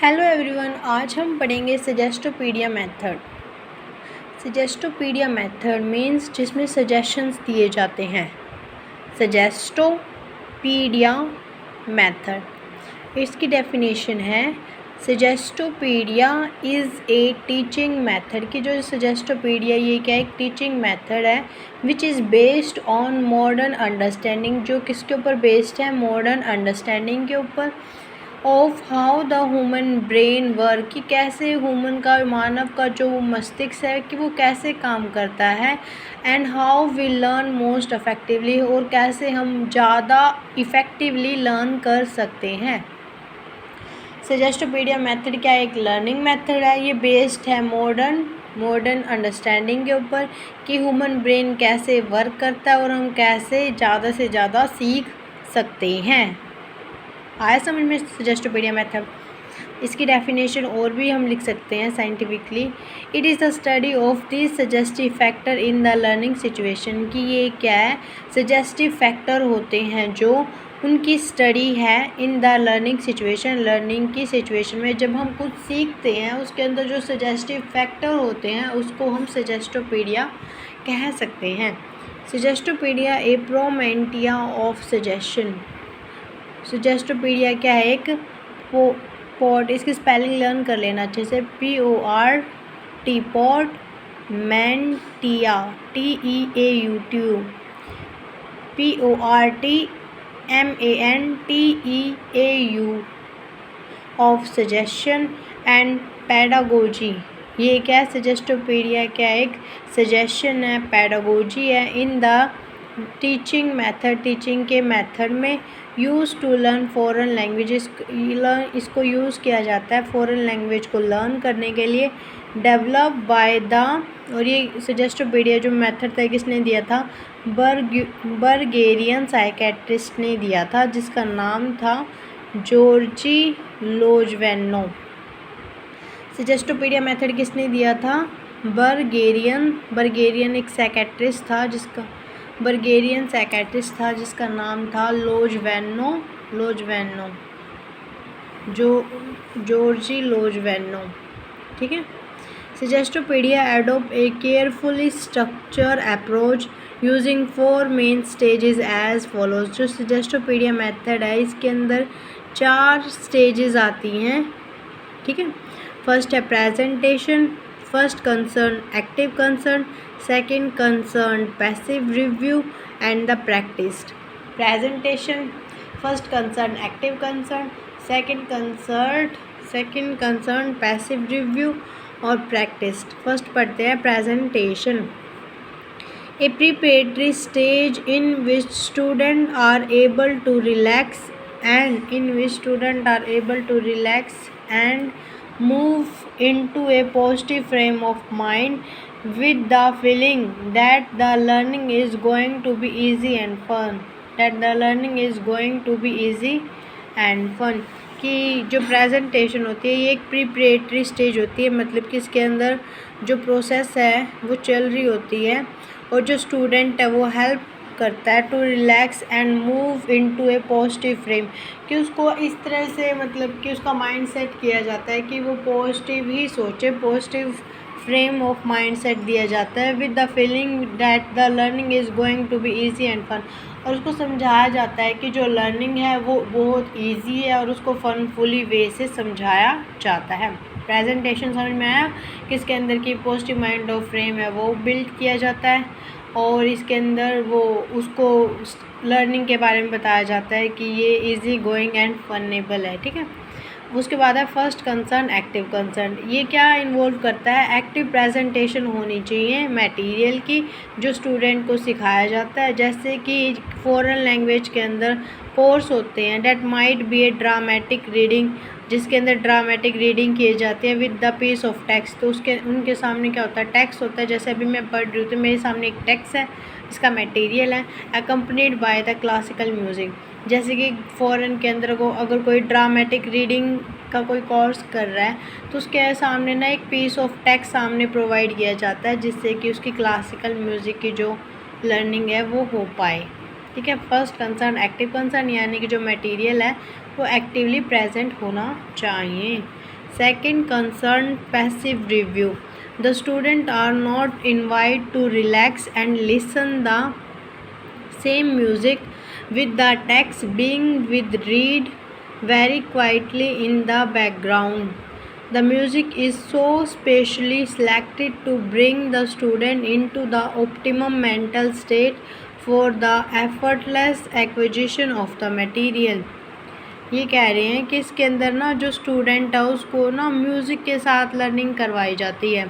Hello everyone, आज हम पढ़ेंगे suggestopedia method. Suggestopedia method means जिसमें सजेशंस दिए जाते हैं। सजेस्टोपीडिया मेथड, इसकी डेफिनेशन है suggestopedia is a teaching method. कि जो सजेस्टोपीडिया ये क्या एक टीचिंग मेथड है which is based on modern understanding. जो किसके ऊपर बेस्ड है? मॉडर्न अंडरस्टैंडिंग के ऊपर। Of how the human brain work, कि कैसे ह्यूमन का मानव का जो मस्तिष्क है कि वो कैसे काम करता है। And how we learn most effectively, और कैसे हम ज़्यादा इफ़ेक्टिवली लर्न कर सकते हैं। सजेस्टोपीडिया मेथड क्या एक लर्निंग मेथड है। ये बेस्ड है मॉडर्न अंडरस्टैंडिंग के ऊपर कि ह्यूमन ब्रेन कैसे वर्क करता है और हम कैसे ज़्यादा से ज़्यादा सीख सकते हैं। आया समझ में सजेस्टोपीडिया मेथड। इसकी डेफिनेशन और भी हम लिख सकते हैं scientifically. It is the study of this suggestive factor in the learning situation. कि ये क्या है? सजेस्टिव फैक्टर होते हैं जो उनकी स्टडी है in the learning situation. Learning की सिचुएशन में जब हम कुछ सीखते हैं उसके अंदर जो सजेस्टिव फैक्टर होते हैं उसको हम सजेस्टोपीडिया कह सकते हैं। Suggestopedia a portmanteau of suggestion. Suggestopedia क्या है? एक पॉट। इसकी स्पेलिंग लर्न कर लेना अच्छे से। PORT port, manteau TEAUTU, PORTMANTEAU of suggestion and pedagogy. ये क्या है? सजेस्टोपीडिया क्या एक सजेशन है, पेडागोजी है in the teaching method. Teaching के मेथड में use to learn foreign languages. इसको यूज़ किया जाता है फॉरेन लैंग्वेज को लर्न करने के लिए। डेवलप बाय द, और ये सजेस्टोपीडिया जो मेथड था किसने दिया था? बर्गेरियन साइकेट्रिस्ट ने दिया था जिसका नाम था जॉर्जी लोजवेनो। सजेस्टोपीडिया मेथड किसने दिया था? बर्गेरियन एक साइकेट्रिस्ट था जिसका नाम था लोजवेनो जॉर्जी लोजवेनो। ठीक है। Suggestopedia adopt a carefully structure approach using 4 main stages as follows. जो सजेस्टोपीडिया मेथड है इसके अंदर 4 स्टेजेस आती हैं। ठीक है। फर्स्ट है presentation, first concern active concern, second concern passive review and the practice. Presentation, first concern active concern, second concern passive review और प्रैक्टिस। फर्स्ट पढ़ते हैं presentation. A preparatory stage in which student are able to relax and move into a positive frame of mind with the feeling that the learning is going to be easy and fun। कि जो presentation होती है ये एक preparatory stage होती है, मतलब कि इसके अंदर जो प्रोसेस है वो चल रही होती है और जो स्टूडेंट है वो हेल्प करता है to relax and move into a positive frame. कि उसको इस तरह से, मतलब कि उसका माइंड सेट किया जाता है कि वो पॉजिटिव ही सोचे, positive frame of mind set दिया जाता है with the feeling that the learning is going to be easy and fun. और उसको समझाया जाता है कि जो लर्निंग है वो बहुत ईजी है और उसको फनफुली वे से समझाया जाता है। प्रेजेंटेशन समझ में आया? किसके अंदर की पॉजिटिव माइंड ऑफ फ्रेम है वो बिल्ड किया जाता है और इसके अंदर वो उसको लर्निंग के बारे में बताया जाता है कि ये इजी गोइंग एंड फनेबल है। ठीक है। उसके बाद है फर्स्ट कंसर्न एक्टिव कंसर्न। ये क्या इन्वॉल्व करता है? एक्टिव प्रेजेंटेशन होनी चाहिए मटेरियल की जो स्टूडेंट को सिखाया जाता है। जैसे कि फॉरेन लैंग्वेज के अंदर कोर्स होते हैं that might be a dramatic reading, जिसके अंदर ड्रामेटिक रीडिंग किए जाते हैं with the piece of text. तो उनके सामने क्या होता है? टेक्स्ट होता है। जैसे अभी मैं पढ़ रही हूँ तो मेरे सामने एक टेक्स्ट है, इसका मटेरियल है, accompanied by the classical music. जैसे कि फ़ॉरेन के अंदर को अगर कोई ड्रामेटिक रीडिंग का कोई कोर्स कर रहा है तो उसके सामने ना एक पीस ऑफ टेक्स्ट सामने प्रोवाइड किया जाता है जिससे कि उसकी क्लासिकल म्यूज़िक की जो लर्निंग है वो हो पाए। ठीक है। फर्स्ट कंसर्न एक्टिव कंसर्न, यानी कि जो मटेरियल है वो एक्टिवली प्रेजेंट होना चाहिए। Second, concern passive review. The students are not invited to relax and listen the same music with the text being with read very quietly in the background. The music is so specially selected to bring the student into the optimum mental state for the effortless acquisition of the material. ये कह रहे हैं कि इसके अंदर ना जो student है उसको ना म्यूज़िक के साथ लर्निंग करवाई जाती है।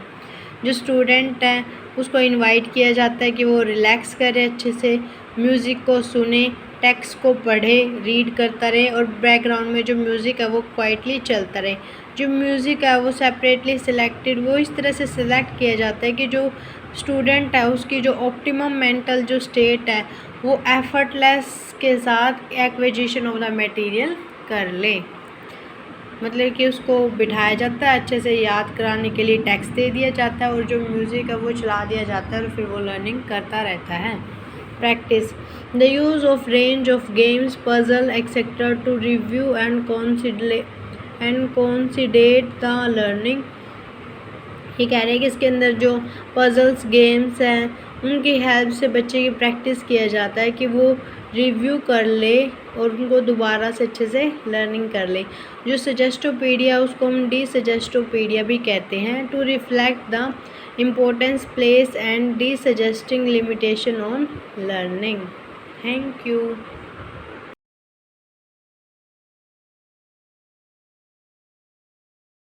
जो स्टूडेंट है उसको इनवाइट किया जाता है कि वो रिलैक्स करे, अच्छे से म्यूज़िक को सुने, टेक्स्ट को पढ़े, रीड करता रहे और बैकग्राउंड में जो म्यूज़िक है वो क्वाइटली चलता रहे। जो म्यूज़िक है वो सेपरेटली सिलेक्टेड, वो इस तरह से सिलेक्ट किया जाता है कि जो स्टूडेंट है उसकी जो ऑप्टिमम मेंटल जो स्टेट है वो एफर्टलेस के साथ एक्विजिशन ऑफ द मटेरियल कर ले। मतलब कि उसको बिठाया जाता है, अच्छे से याद कराने के लिए टेक्स्ट दे दिया जाता है और जो म्यूज़िक है वो चला दिया जाता है और फिर वो लर्निंग करता रहता है। Practice the use of range of games puzzle etcetera to review and consolidate the learning. ये कह रहे हैं कि इसके अंदर जो पजल्स गेम्स हैं उनकी हेल्प से बच्चे की प्रैक्टिस किया जाता है कि वो रिव्यू कर ले और उनको दोबारा से अच्छे से लर्निंग कर ले। जो सजेस्टोपीडिया उसको हम डी सजेस्टोपीडिया भी कहते हैं, to reflect the importance place and desuggesting limitation on learning. Thank you.